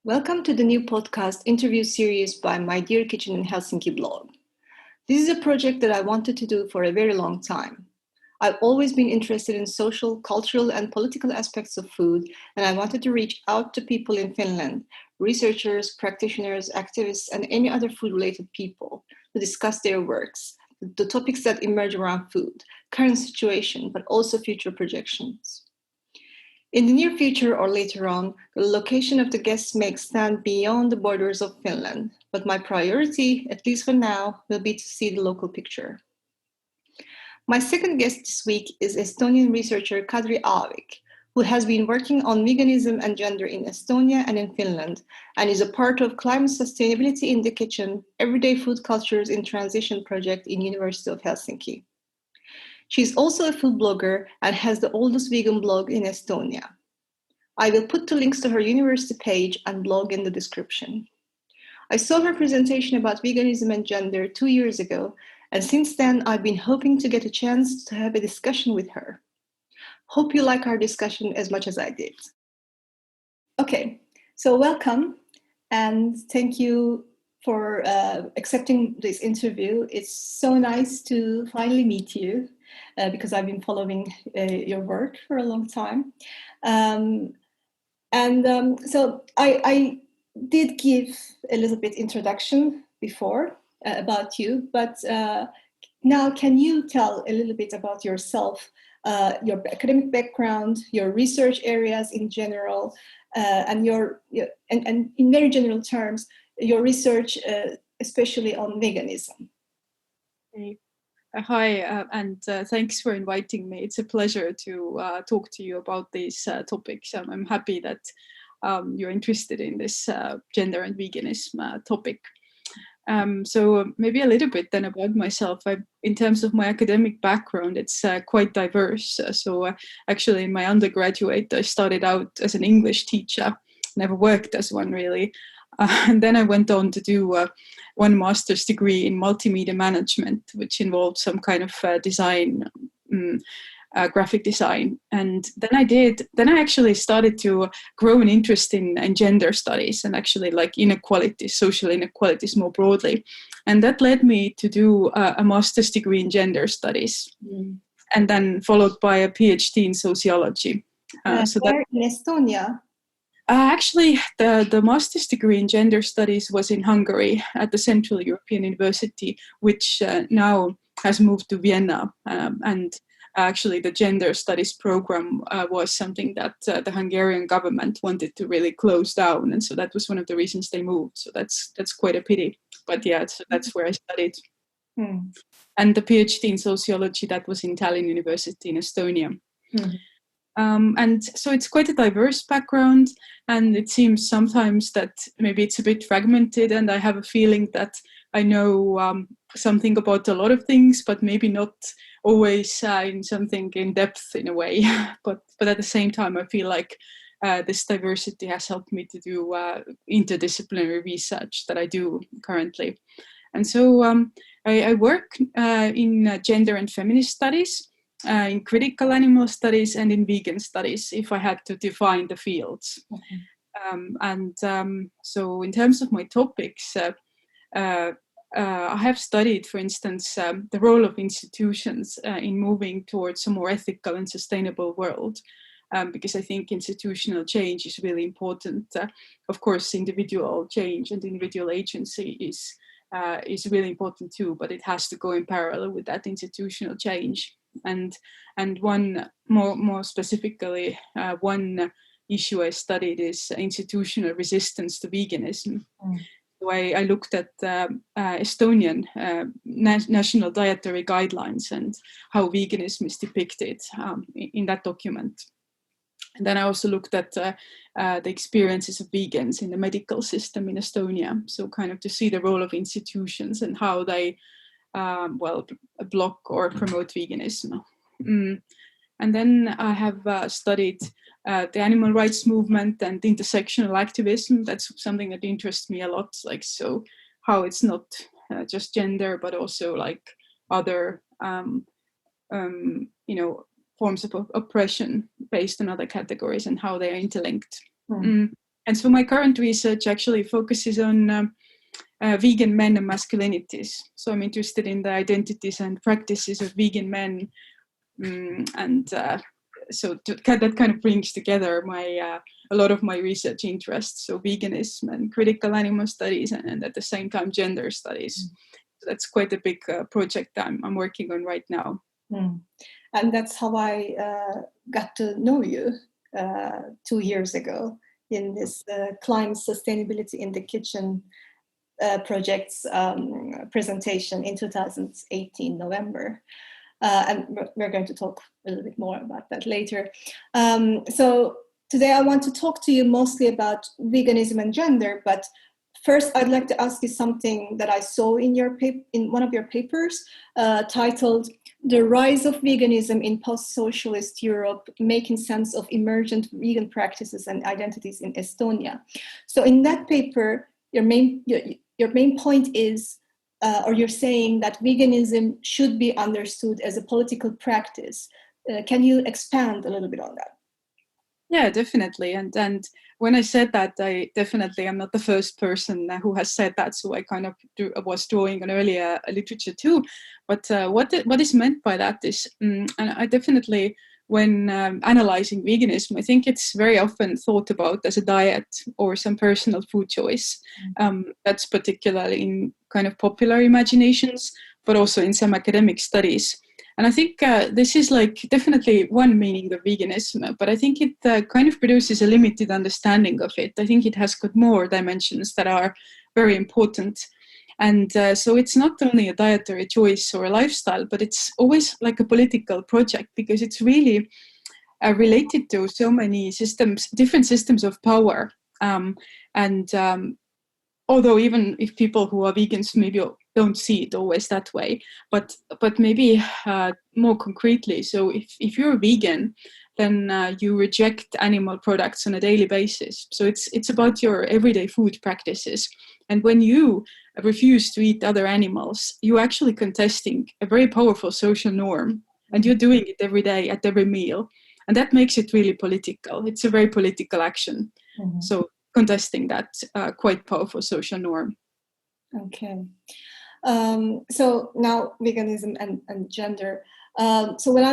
Welcome to the new podcast interview series by My Dear Kitchen in Helsinki blog. This is a project that I wanted to do for a very long time. I've always been interested in social, cultural, and political aspects of food, and I wanted to reach out to people in Finland, researchers, practitioners, activists, and any other food-related people to discuss their works, the topics that emerge around food, current situation, but also future projections. In the near future or later on, the location of the guests may extend beyond the borders of Finland, but my priority, at least for now, will be to see the local picture. My second guest this week is Estonian researcher Kadri Aavik, who has been working on veganism and gender in Estonia and in Finland, and is a part of Climate Sustainability in the Kitchen, Everyday Food Cultures in Transition project in University of Helsinki. She's also a food blogger and has the oldest vegan blog in Estonia. I will put the links to her university page and blog in the description. I saw her presentation about veganism and gender 2 years ago, and since then I've been hoping to get a chance to have a discussion with her. Hope you like our discussion as much as I did. Okay, so welcome and thank you for accepting this interview. It's so nice to finally meet you. Because I've been following your work for a long time. So I did give a little bit introduction before about you, but now can you tell a little bit about yourself, your academic background, your research areas in general, and in very general terms, your research, especially on veganism? Okay. Hi, and thanks for inviting me. It's a pleasure to talk to you about these topics. I'm happy that you're interested in this gender and veganism topic. So maybe a little bit then about myself. In terms of my academic background, it's quite diverse. Actually, in my undergraduate, I started out as an English teacher, never worked as one really. And then I went on to do one master's degree in multimedia management, which involved some kind of design, graphic design. And then I actually started to grow an interest in gender studies and actually like inequalities, social inequalities more broadly. And that led me to do a master's degree in gender studies, and then followed by a PhD in sociology. Where in Estonia? Actually, the master's degree in gender studies was in Hungary at the Central European University, which now has moved to Vienna. And actually, the gender studies program was something that the Hungarian government wanted to really close down. And so that was one of the reasons they moved. So that's quite a pity. But yeah, so that's where I studied. And the PhD in sociology, that was in Tallinn University in Estonia. And so it's quite a diverse background, and it seems sometimes that maybe it's a bit fragmented, and I have a feeling that I know something about a lot of things, but maybe not always in something in depth in a way. But at the same time, I feel like this diversity has helped me to do interdisciplinary research that I do currently. And so I work in gender and feminist studies, in critical animal studies, and in vegan studies, if I had to define the fields. So in terms of my topics, I have studied, for instance, the role of institutions in moving towards a more ethical and sustainable world, because I think institutional change is really important. Of course, individual change and individual agency is really important too, but it has to go in parallel with that institutional change. And one more specifically, one issue I studied is institutional resistance to veganism. So I looked at Estonian national dietary guidelines and how veganism is depicted in that document. And then I also looked at the experiences of vegans in the medical system in Estonia. So kind of to see the role of institutions and how they block or promote veganism. And then I have studied the animal rights movement and intersectional activism. That's something that interests me a lot. Like, so how it's not just gender, but also like other, forms of oppression based on other categories and how they are interlinked. And so my current research actually focuses on vegan men and masculinities. So I'm interested in the identities and practices of vegan men, so that kind of brings together a lot of my research interests. So veganism and critical animal studies, and at the same time gender studies. So that's quite a big project I'm working on right now. And that's how I got to know you 2 years ago in this Climate Sustainability in the Kitchen project's presentation in 2018 November. And we're going to talk a little bit more about that later. So today I want to talk to you mostly about veganism and gender, but first I'd like to ask you something that I saw in one of your papers titled "The Rise of Veganism in Post-Socialist Europe, Making Sense of Emergent Vegan Practices and Identities in Estonia." So in that paper, your main point is, or you're saying that veganism should be understood as a political practice. Can you expand a little bit on that? Yeah, definitely. And when I said that, I definitely am not the first person who has said that. So I kind of was drawing on earlier literature too. But what is meant by that is, and I definitely, when analyzing veganism, I think it's very often thought about as a diet or some personal food choice. That's particularly in kind of popular imaginations, but also in some academic studies. And I think this is like definitely one meaning of veganism, but I think it kind of produces a limited understanding of it. I think it has got more dimensions that are very important. And so it's not only a dietary choice or a lifestyle, but it's always like a political project, because it's really related to so many systems, different systems of power. Although even if people who are vegans maybe don't see it always that way, but maybe more concretely. So if you're a vegan, then you reject animal products on a daily basis. So it's about your everyday food practices. And when you refuse to eat other animals, you're actually contesting a very powerful social norm, and you're doing it every day at every meal. And that makes it really political. It's a very political action. So contesting that quite powerful social norm. Okay. So now veganism and gender. So when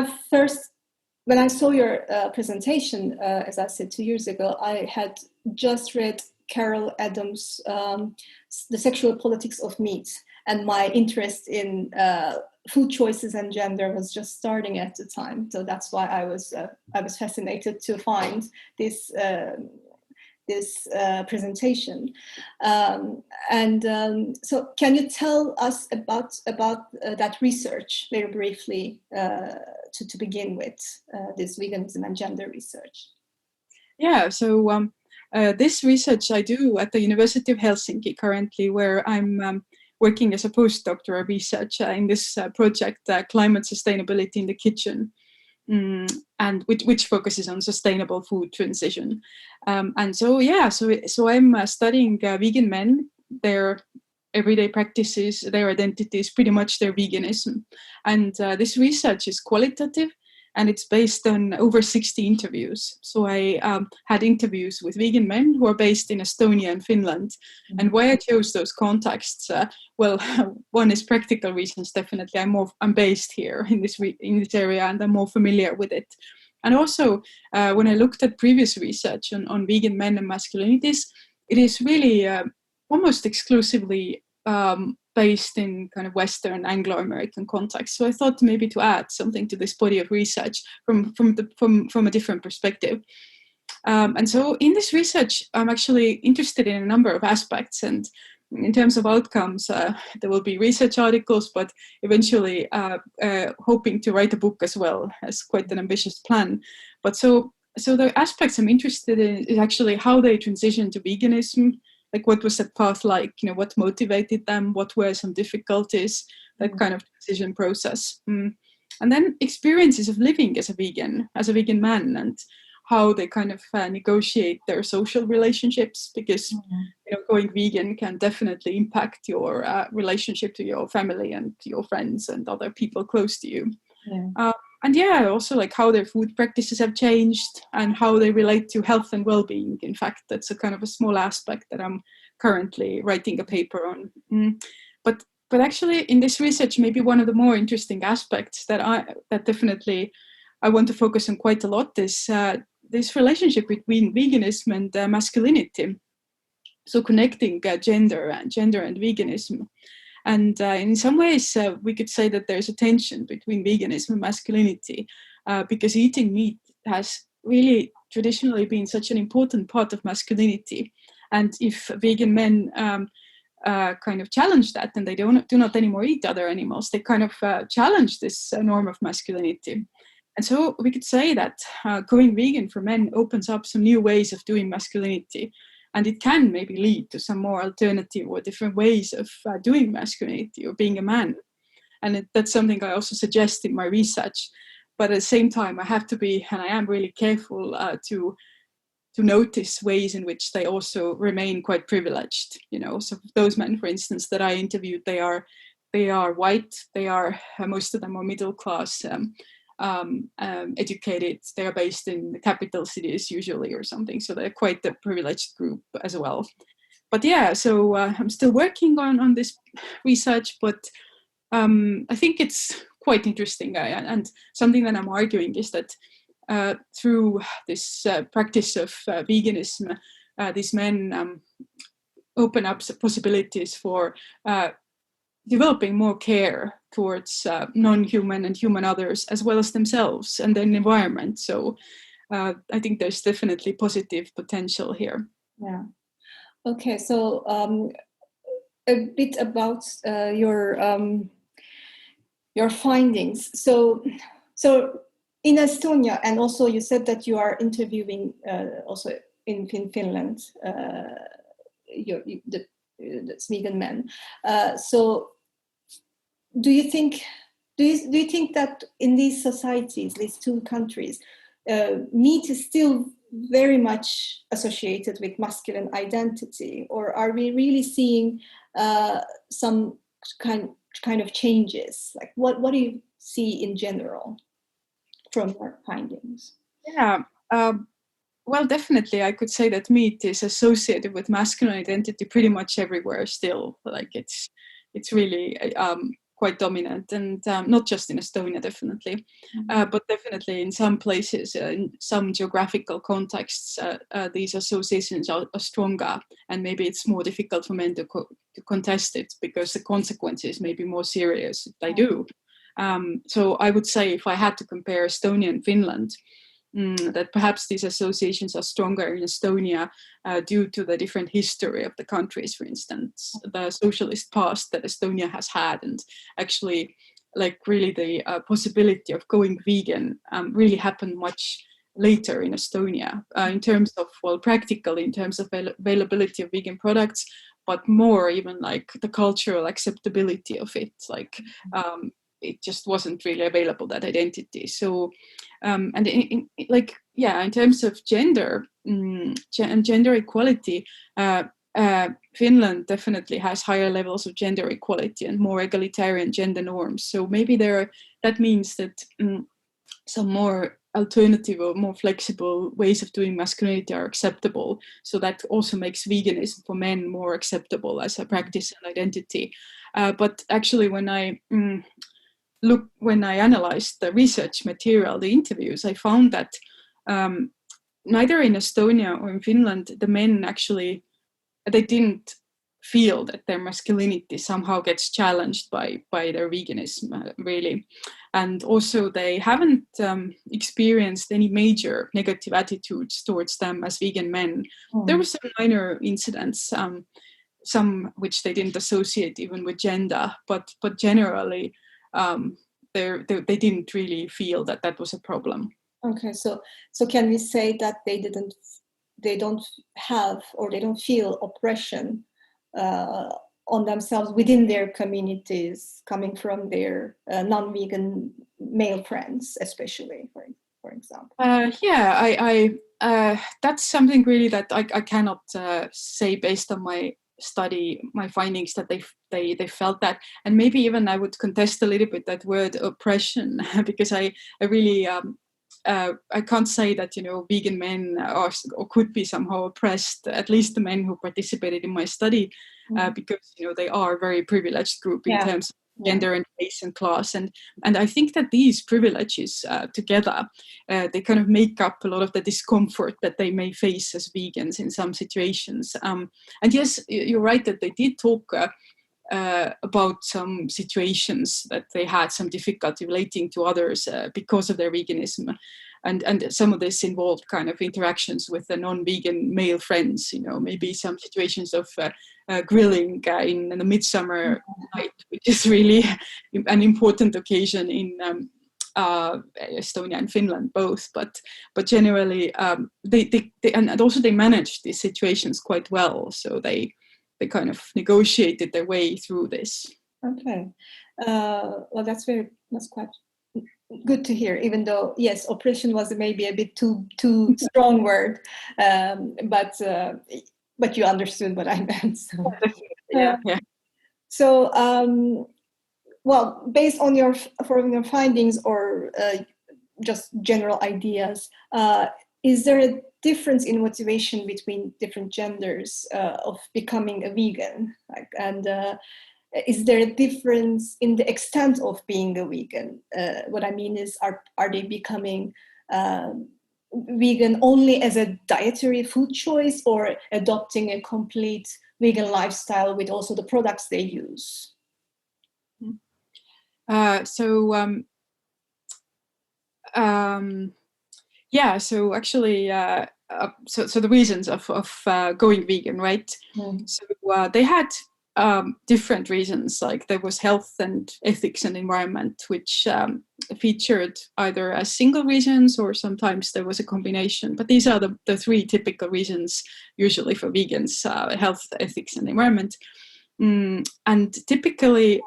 I saw your presentation, as I said 2 years ago, I had just read Carol Adams' The Sexual Politics of Meat, and my interest in food choices and gender was just starting at the time. So that's why I was fascinated to find this presentation. So can you tell us about that research very briefly to begin with, this veganism and gender research? Yeah, so this research I do at the University of Helsinki currently, where I'm working as a postdoctoral researcher in this project, Climate Sustainability in the Kitchen. And which focuses on sustainable food transition. And so I'm studying vegan men, their everyday practices, their identities, pretty much their veganism. And this research is qualitative, and it's based on over 60 interviews. So I had interviews with vegan men who are based in Estonia and Finland. And why I chose those contexts, well, one is practical reasons, definitely. I'm based here in this area, and I'm more familiar with it. And also, when I looked at previous research on vegan men and masculinities, it is really almost exclusively based in kind of Western Anglo-American context. So I thought maybe to add something to this body of research from a different perspective. And so in this research, I'm actually interested in a number of aspects. And in terms of outcomes, there will be research articles, but eventually hoping to write a book as well, as quite an ambitious plan. But so the aspects I'm interested in is actually how they transition to veganism. Like, what was that path like? What motivated them? What were some difficulties? That kind of decision process. And then experiences of living as a vegan man, and how they kind of negotiate their social relationships, because going vegan can definitely impact your relationship to your family and your friends and other people close to you. and yeah, also like how their food practices have changed and how they relate to health and well-being. In fact, that's a kind of a small aspect that I'm currently writing a paper on. But actually, in this research, maybe one of the more interesting aspects that definitely I want to focus on quite a lot is this relationship between veganism and masculinity. So connecting gender and veganism. And in some ways, we could say that there's a tension between veganism and masculinity, because eating meat has really traditionally been such an important part of masculinity. And if vegan men kind of challenge that, and they do not anymore eat other animals, they kind of challenge this norm of masculinity. And so we could say that going vegan for men opens up some new ways of doing masculinity. And it can maybe lead to some more alternative or different ways of doing masculinity or being a man. And that's something I also suggest in my research. But at the same time, I have to be, and I am really careful to notice ways in which they also remain quite privileged. So those men, for instance, that I interviewed, they are white. They are most of them are middle class. Educated. They are based in the capital cities usually or something, so they're quite a privileged group as well. But yeah, so I'm still working on this research, but I think it's quite interesting. And something that I'm arguing is that through this practice of veganism, these men open up possibilities for developing more care towards non-human and human others, as well as themselves and the environment. So I think there's definitely positive potential here. Yeah. Okay, so a bit about your findings. So in Estonia, and also you said that you are interviewing also in Finland, the vegan men. So do you think that in these societies, these two countries, meat is still very much associated with masculine identity, or are we really seeing some kind of changes? Like what do you see in general from your findings? Yeah. Well, definitely, I could say that meat is associated with masculine identity pretty much everywhere still. Like it's really quite dominant, and not just in Estonia, definitely, but definitely in some places, in some geographical contexts, these associations are stronger, and maybe it's more difficult for men to contest it because the consequences may be more serious if they do. So I would say, if I had to compare Estonia and Finland, that perhaps these associations are stronger in Estonia due to the different history of the countries. For instance, the socialist past that Estonia has had, and actually, like really the possibility of going vegan really happened much later in Estonia in terms of, well, practically in terms of availability of vegan products, but more even like the cultural acceptability of it, like it just wasn't really available, that identity. So and in terms of gender and gender equality, Finland definitely has higher levels of gender equality and more egalitarian gender norms. So maybe that means that some more alternative or more flexible ways of doing masculinity are acceptable. So that also makes veganism for men more acceptable as a practice and identity. But actually, when I analyzed the research material, the interviews, I found that neither in Estonia or in Finland, the men actually, they didn't feel that their masculinity somehow gets challenged by their veganism, really. And also they haven't experienced any major negative attitudes towards them as vegan men. There were some minor incidents, some which they didn't associate even with gender, but generally, they didn't really feel that was a problem. Okay, so can we say that they don't have, or they don't feel oppression on themselves within their communities, coming from their non-vegan male friends, especially, for example? That's something really that I cannot say based on my study my findings that they felt that. And maybe even I would contest a little bit that word oppression, because I really I can't say that, you know, vegan men are or could be somehow oppressed, at least the men who participated in my study, because, you know, they are a very privileged group in terms of gender and race and class. And I think that these privileges together, they kind of make up a lot of the discomfort that they may face as vegans in some situations. And yes, you're right that they did talk about some situations that they had some difficulty relating to others because of their veganism. And some of this involved kind of interactions with the non-vegan male friends, you know, maybe some situations of grilling in the midsummer night, which is really an important occasion in Estonia and Finland both. But generally, they and also they managed these situations quite well. So they kind of negotiated their way through this. Okay. Well, that's quite good to hear, even though, yes, oppression was maybe a bit too strong word, but you understood what I meant. So, yeah. So, well, based on your findings or just general ideas, is there a difference in motivation between different genders of becoming a vegan? Is there a difference in the extent of being a vegan? What I mean is, are they becoming vegan only as a dietary food choice, or adopting a complete vegan lifestyle with also the products they use? So actually, so the reasons of going vegan, right? So they had different reasons, like there was health and ethics and environment, which featured either as single reasons or sometimes there was a combination. But these are the three typical reasons usually for vegans: health, ethics, and environment. And typically,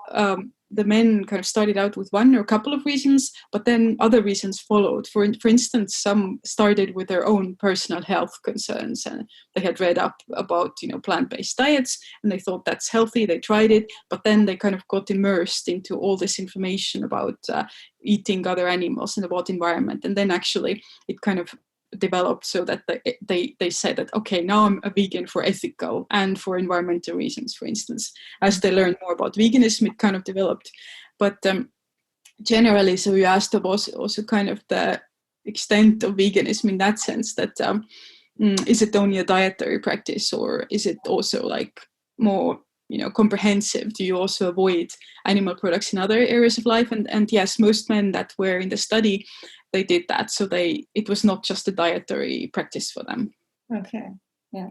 the men kind of started out with one or a couple of reasons, but then other reasons followed. For instance, some started with their own personal health concerns, and they had read up about, you know, plant-based diets, and they thought that's healthy. They tried it, but then they kind of got immersed into all this information about eating other animals and about environment, and then actually it kind of developed so that they said that, okay, now I'm a vegan for ethical and for environmental reasons, for instance. As they learned more about veganism, it kind of developed. But generally, so you asked about also kind of the extent of veganism in that sense, that is it only a dietary practice, or is it also like more, you know, comprehensive? Do you also avoid animal products in other areas of life? And yes, most men that were in the study, they did that. So it was not just a dietary practice for them. Okay, yeah.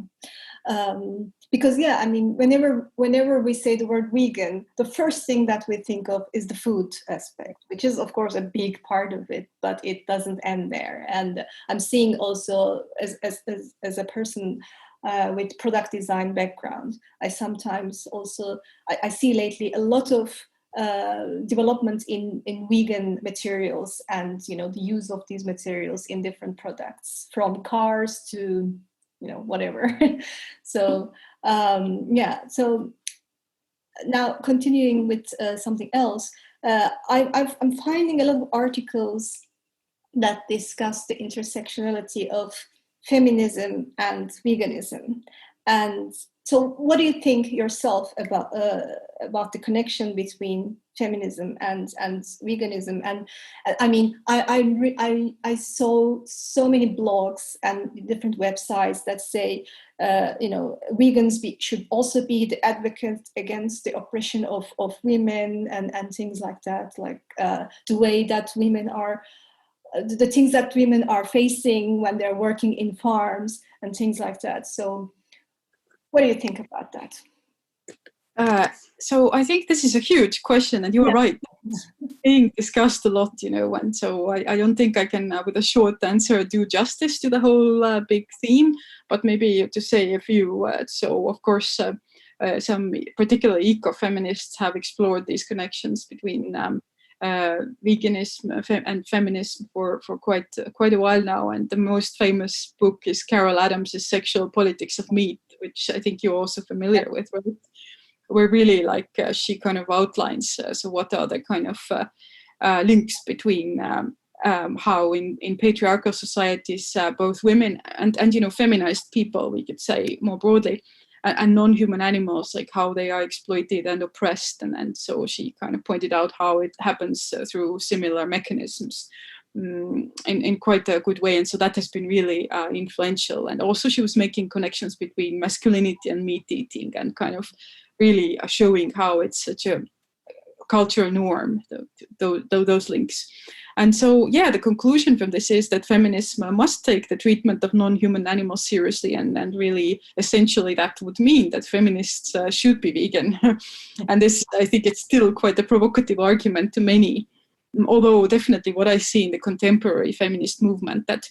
Because I mean, whenever we say the word vegan, the first thing that we think of is the food aspect, which is of course a big part of it, but it doesn't end there. And I'm seeing also as a person with product design background, I sometimes also I see lately a lot of development in vegan materials, and, you know, the use of these materials in different products, from cars to, you know, whatever. So so now continuing with something else, I'm finding a lot of articles that discuss the intersectionality of feminism and veganism. And so what do you think yourself about the connection between feminism and veganism? And I mean, I saw so many blogs and different websites that say, you know, vegans should also be the advocates against the oppression of women and things like that, like the way that women are, the things that women are facing when they're working in farms and things like that. So what do you think about that? So I think this is a huge question, and you're right. It's being discussed a lot, you know, and so I don't think I can, with a short answer, do justice to the whole big theme, but maybe to say a few words. So, of course, some particularly eco-feminists have explored these connections between veganism and feminism for quite a while now, and the most famous book is Carol Adams's Sexual Politics of Meat, which I think you're also familiar with, right? Where really like she kind of outlines so what are the kind of links between how in patriarchal societies both women and feminized people, we could say more broadly, and non-human animals, like how they are exploited and oppressed, and so she kind of pointed out how it happens through similar mechanisms in quite a good way. And so that has been really influential. And also she was making connections between masculinity and meat eating, and kind of really showing how it's such a cultural norm, those links. And so, yeah, the conclusion from this is that feminism must take the treatment of non-human animals seriously, and really, essentially, that would mean that feminists should be vegan. And this, I think, it's still quite a provocative argument to many. Although, definitely, what I see in the contemporary feminist movement, that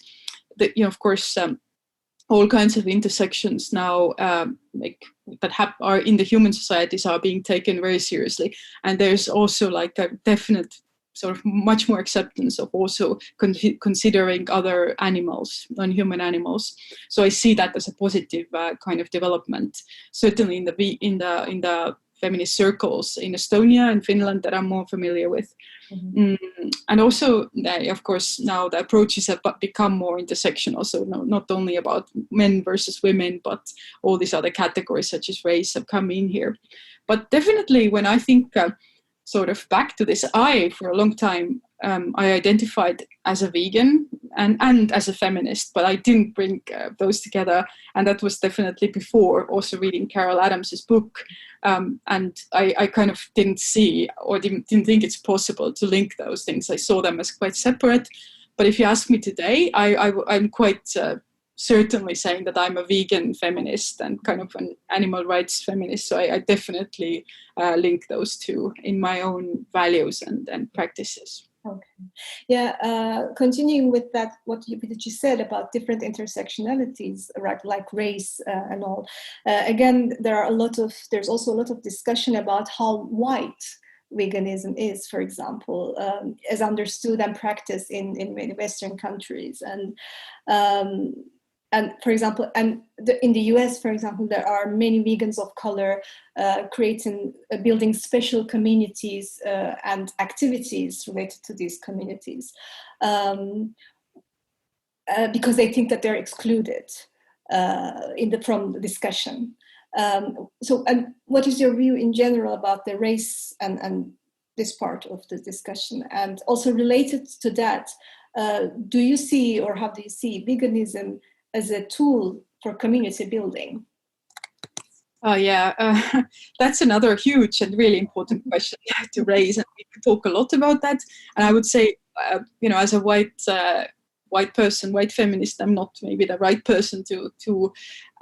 of course, all kinds of intersections now, are in the human societies, are being taken very seriously, and there's also like a definite sort of much more acceptance of also considering other animals, non-human animals. So I see that as a positive kind of development, certainly in the feminist circles in Estonia and Finland that I'm more familiar with. And also, of course, now the approaches have become more intersectional. So not only about men versus women, but all these other categories such as race have come in here. But definitely when I think sort of back to this, for a long time, I identified as a vegan and as a feminist, but I didn't bring those together. And that was definitely before also reading Carol Adams's book. And I kind of didn't see or didn't think it's possible to link those things. I saw them as quite separate. But if you ask me today, I'm quite certainly saying that I'm a vegan feminist and kind of an animal rights feminist. So I definitely link those two in my own values and practices. Okay. Yeah, continuing with that, what you said about different intersectionalities, right, like race and all. Again, there's also a lot of discussion about how white veganism is, for example, as understood and practiced in many Western countries. And for example, in the US, for example, there are many vegans of color building special communities and activities related to these communities because they think that they're excluded from the discussion. So, what is your view in general about the race and this part of the discussion? And also related to that, do you see, or how do you see veganism as a tool for community building? Oh yeah, that's another huge and really important question to raise, and we could talk a lot about that. And I would say, as a white person, white feminist, I'm not maybe the right person to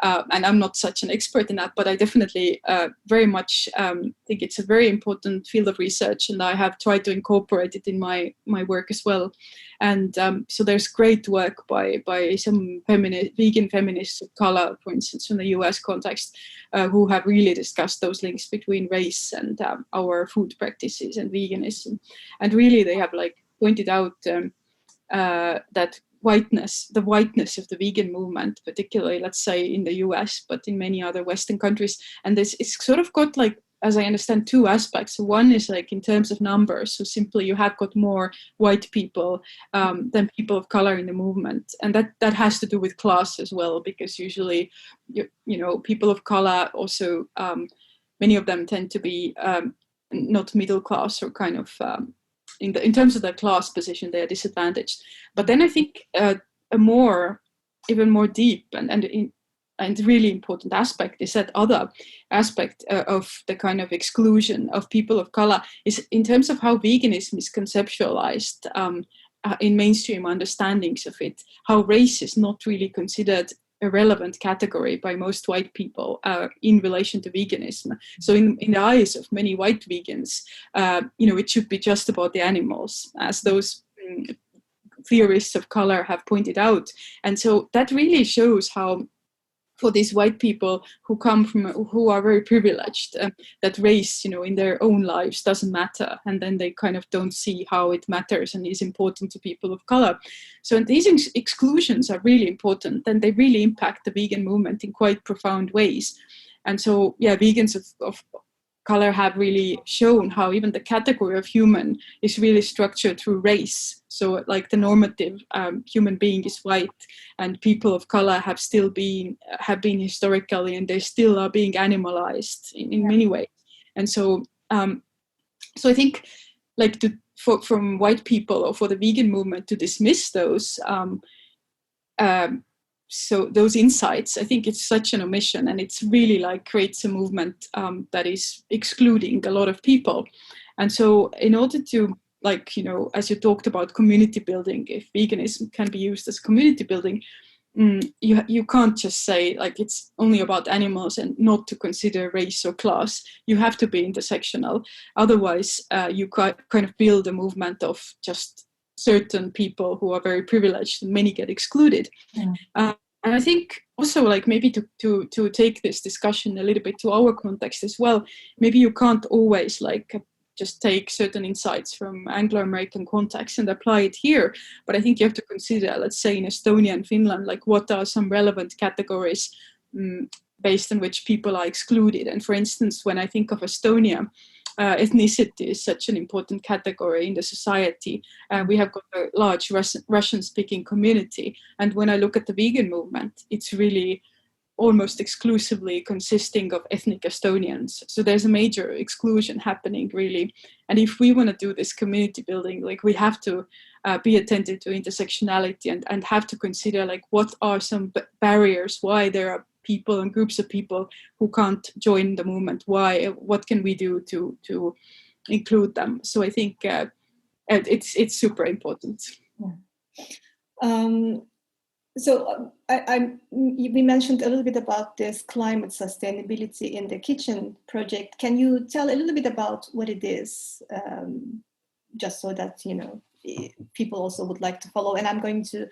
and I'm not such an expert in that, but I definitely very much think it's a very important field of research, and I have tried to incorporate it in my work as well. And so there's great work by some vegan feminists of color, for instance, from the US context, who have really discussed those links between race and our food practices and veganism. And really they have pointed out that the whiteness of the vegan movement, particularly, let's say, in the US, but in many other Western countries. And it's sort of got, as I understand, two aspects. So one is in terms of numbers. So simply you have got more white people than people of color in the movement. And that has to do with class as well, because usually, people of color also, many of them tend to be not middle class or kind of, in terms of their class position, they are disadvantaged. But then I think even more deep and really important aspect is that other aspect of the kind of exclusion of people of color is in terms of how veganism is conceptualized in mainstream understandings of it, how race is not really considered a relevant category by most white people in relation to veganism. So in the eyes of many white vegans, it should be just about the animals, as those theorists of color have pointed out. And so that really shows how for these white people who are very privileged, that race, in their own lives doesn't matter, and then they kind of don't see how it matters and is important to people of color. So these exclusions are really important, and they really impact the vegan movement in quite profound ways. And so, vegans of color have really shown how even the category of human is really structured through race. So like the normative human being is white, and people of color have been historically, and they still are being animalized in many ways. And so I think like from white people or for the vegan movement to dismiss those so those insights, I think it's such an omission, and it's really like creates a movement that is excluding a lot of people. And so in order to, like, as you talked about community building, if veganism can be used as community building, you can't just say like it's only about animals and not to consider race or class. You have to be intersectional. Otherwise, you kind of build a movement of just certain people who are very privileged, and many get excluded. And I think also, like, maybe to take this discussion a little bit to our context as well, maybe you can't always like just take certain insights from Anglo-American context and apply it here. But I think you have to consider, let's say in Estonia and Finland, like what are some relevant categories based on which people are excluded. And for instance, when I think of Estonia, ethnicity is such an important category in the society. We have got a large Russian-speaking community. And when I look at the vegan movement, it's really almost exclusively consisting of ethnic Estonians. So there's a major exclusion happening, really. And if we want to do this community building, like we have to be attentive to intersectionality and have to consider like what are some barriers, why there are people and groups of people who can't join the movement, what can we do to include them. So I think it's super important. Yeah. So we mentioned a little bit about this climate sustainability in the kitchen project. Can you tell a little bit about what it is, just so that people also would like to follow? And I'm going to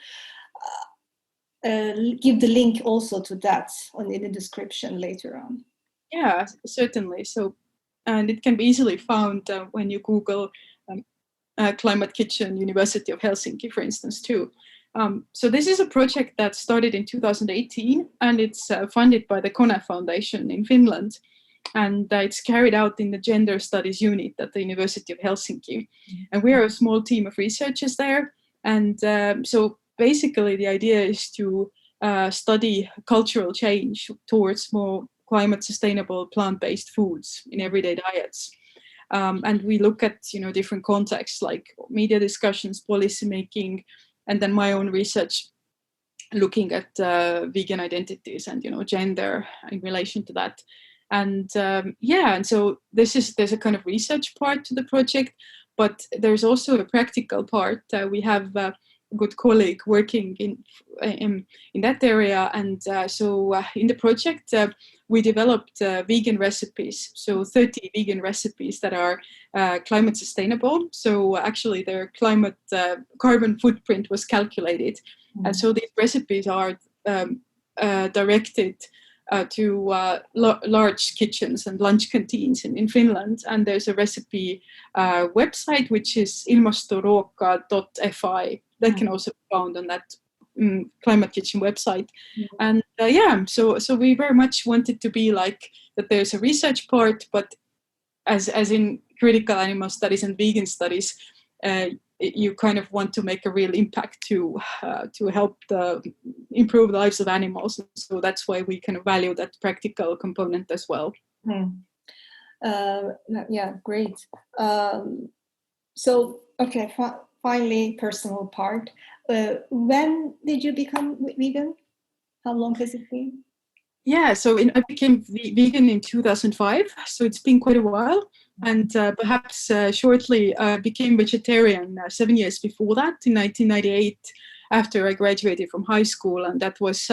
give the link also to that in the description later on. Yeah, certainly. So, and it can be easily found when you Google Climate Kitchen, University of Helsinki, for instance, too. So this is a project that started in 2018, and it's funded by the Kone Foundation in Finland. And it's carried out in the Gender Studies unit at the University of Helsinki. And we are a small team of researchers there. And so basically the idea is to study cultural change towards more climate sustainable plant-based foods in everyday diets. And we look at different contexts like media discussions, policy making, and then my own research looking at vegan identities and gender in relation to that. And and so there's a kind of research part to the project, but there's also a practical part. We have a good colleague working in that area, and so in the project we developed vegan recipes, so 30 vegan recipes that are climate sustainable. So actually their climate carbon footprint was calculated. And so these recipes are directed to large kitchens and lunch canteens in Finland. And there's a recipe website, which is ilmastoruoka.fi, that can also be found on that Climate Kitchen website. And so we very much wanted to be like that. There's a research part, but as in critical animal studies and vegan studies, you kind of want to make a real impact to help improve the lives of animals. So that's why we kind of value that practical component as well. Yeah, great. So, okay, finally, personal part. When did you become vegan? How long has it been? Yeah, so I became vegan in 2005, so it's been quite a while. And perhaps shortly became vegetarian 7 years before that, in 1998, after I graduated from high school. And that was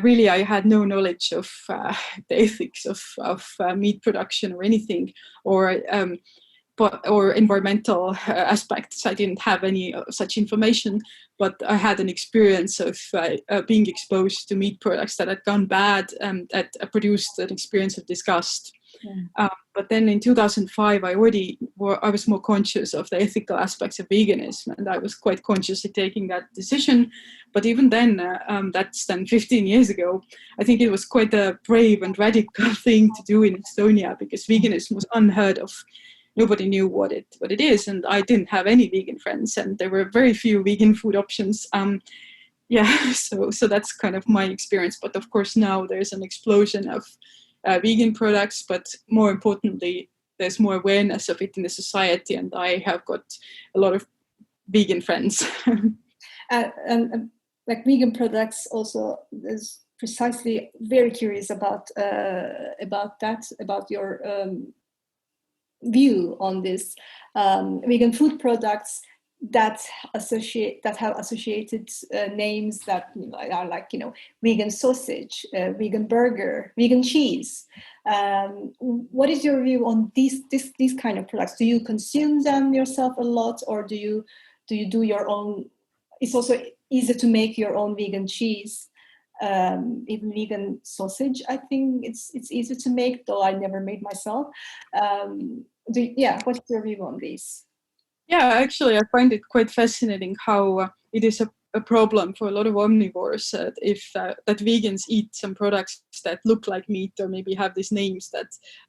really, I had no knowledge of the ethics of meat production or anything, or or environmental aspects. I didn't have any such information, but I had an experience of being exposed to meat products that had gone bad and that produced an experience of disgust. But then in 2005, I was more conscious of the ethical aspects of veganism, and I was quite consciously taking that decision. But even then, that's then 15 years ago, I think it was quite a brave and radical thing to do in Estonia, because veganism was unheard of. Nobody knew what it is, and I didn't have any vegan friends, and there were very few vegan food options. So that's kind of my experience. But of course, now there's an explosion of vegan products, but more importantly, there's more awareness of it in the society, and I have got a lot of vegan friends. And like vegan products also is precisely very curious about your view on this. Vegan food products that have associated names that are like vegan sausage, vegan burger, vegan cheese. What is your view on these kind of products? Do you consume them yourself a lot, or do you do your own? It's also easy to make your own vegan cheese, even vegan sausage. I think it's easy to make, though I never made myself. What's your view on these? Yeah, actually, I find it quite fascinating how it is a problem for a lot of omnivores that vegans eat some products that look like meat, or maybe have these names that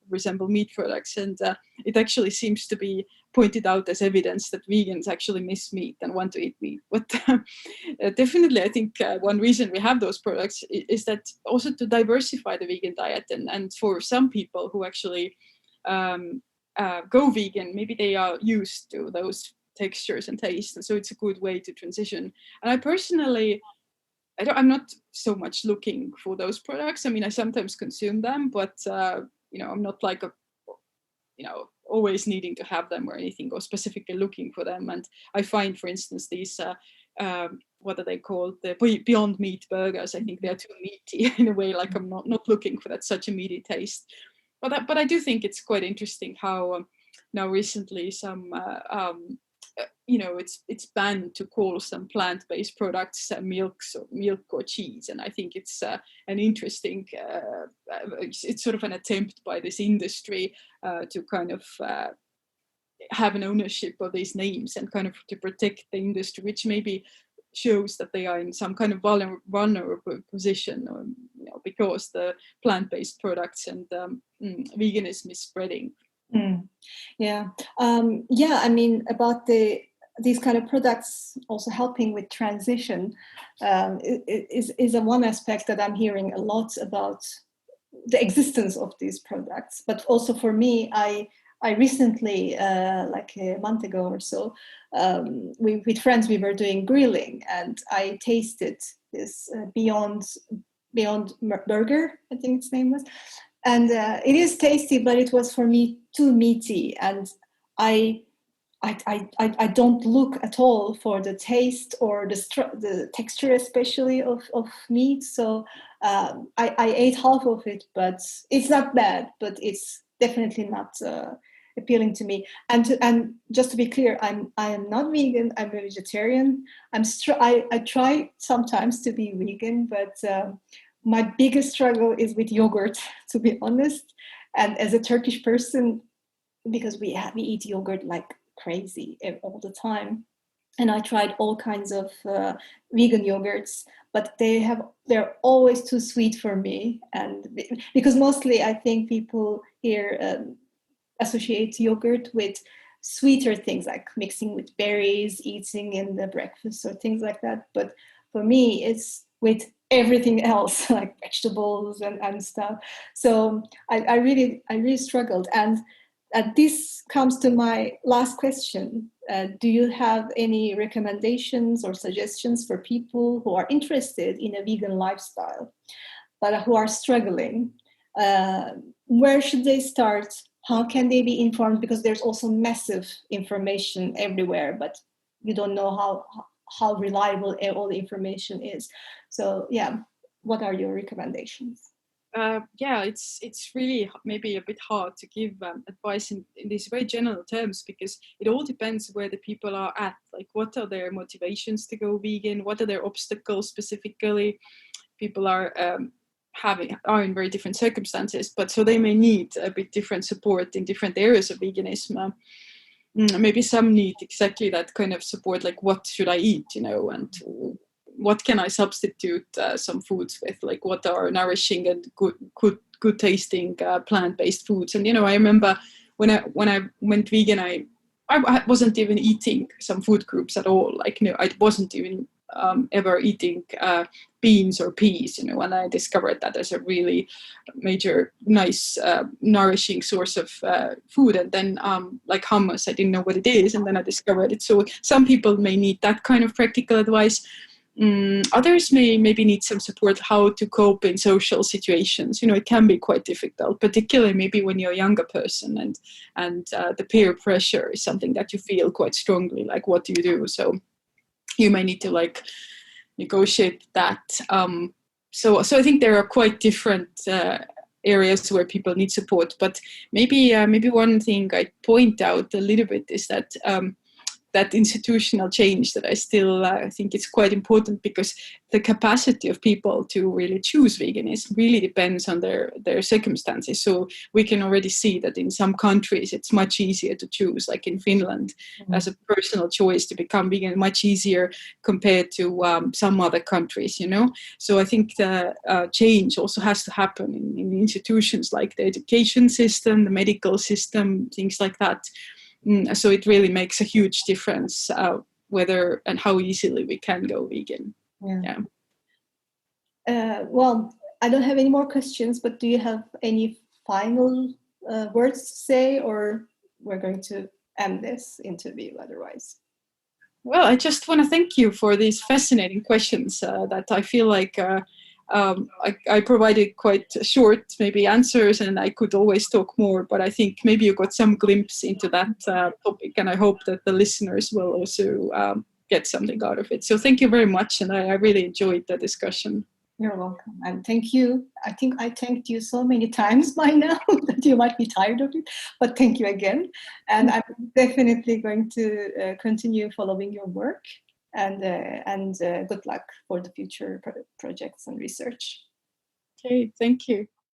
resemble meat products. And it actually seems to be pointed out as evidence that vegans actually miss meat and want to eat meat. But definitely, I think one reason we have those products is that also to diversify the vegan diet. And for some people who actually go vegan, maybe they are used to those textures and tastes, and so it's a good way to transition. And I personally, I'm not so much looking for those products. I mean, I sometimes consume them, but I'm not like always needing to have them or anything, or specifically looking for them. And I find, for instance, these what are they called, the Beyond Meat burgers, I think they're too meaty in a way. Like I'm not looking for that such a meaty taste. But I do think it's quite interesting how now recently some it's banned to call some plant-based products milk or cheese, and I think it's an interesting it's sort of an attempt by this industry to kind of have an ownership of these names and kind of to protect the industry, which maybe shows that they are in some kind of vulnerable position, or, because the plant-based products and veganism is spreading. I mean, about these kind of products also helping with transition is a one aspect that I'm hearing a lot about, the existence of these products. But also for me, I recently, like a month ago or so, with friends, we were doing grilling, and I tasted this Beyond Burger, I think its name was. And it is tasty, but it was for me too meaty. And I don't look at all for the taste or the texture, especially of meat. So I ate half of it, but it's not bad, but it's definitely not appealing to me. And just to be clear, I am not vegan. I'm a vegetarian. I try sometimes to be vegan, but my biggest struggle is with yogurt, to be honest. And as a Turkish person, because we eat yogurt like crazy all the time, and I tried all kinds of vegan yogurts, but they're always too sweet for me. And because mostly I think people here associate yogurt with sweeter things, like mixing with berries, eating in the breakfast or things like that. But for me, it's with everything else, like vegetables and stuff. So I really struggled. And this comes to my last question. Do you have any recommendations or suggestions for people who are interested in a vegan lifestyle, but who are struggling? Where should they start? How can they be informed? Because there's also massive information everywhere, but you don't know how reliable all the information is. So yeah, what are your recommendations? Yeah, it's really maybe a bit hard to give advice in these very general terms, because it all depends where the people are at. Like, what are their motivations to go vegan? What are their obstacles specifically? People are in very different circumstances, but so they may need a bit different support in different areas of veganism. Maybe some need exactly that kind of support, like what should I eat, and what can I substitute some foods with, like what are nourishing and good tasting plant-based foods. And I remember when I went vegan, I wasn't even eating some food groups at all. Like, I wasn't even ever eating beans or peas, when I discovered that as a really major, nice, nourishing source of food. And then like hummus, I didn't know what it is, and then I discovered it. So some people may need that kind of practical advice. Others may maybe need some support how to cope in social situations. It can be quite difficult, particularly maybe when you're a younger person, and the peer pressure is something that you feel quite strongly. Like, what do you do? So you may need to like negotiate that. So I think there are quite different areas where people need support. But maybe one thing I point out a little bit is that that institutional change that I still think it's quite important, because the capacity of people to really choose veganism really depends on their circumstances. So we can already see that in some countries it's much easier to choose, like in Finland, as a personal choice to become vegan, much easier compared to some other countries, So I think the change also has to happen in institutions like the education system, the medical system, things like that. So it really makes a huge difference whether and how easily we can go vegan. Yeah. Well, I don't have any more questions, but do you have any final words to say, or we're going to end this interview otherwise? Well, I just want to thank you for these fascinating questions that I feel like I provided quite short maybe answers, and I could always talk more, but I think maybe you got some glimpse into that topic, and I hope that the listeners will also get something out of it. So thank you very much, and I really enjoyed the discussion. You're welcome, and thank you. I think I thanked you so many times by now that you might be tired of it, but thank you again. And I'm definitely going to continue following your work, and good luck for the future projects and research. Okay, thank you.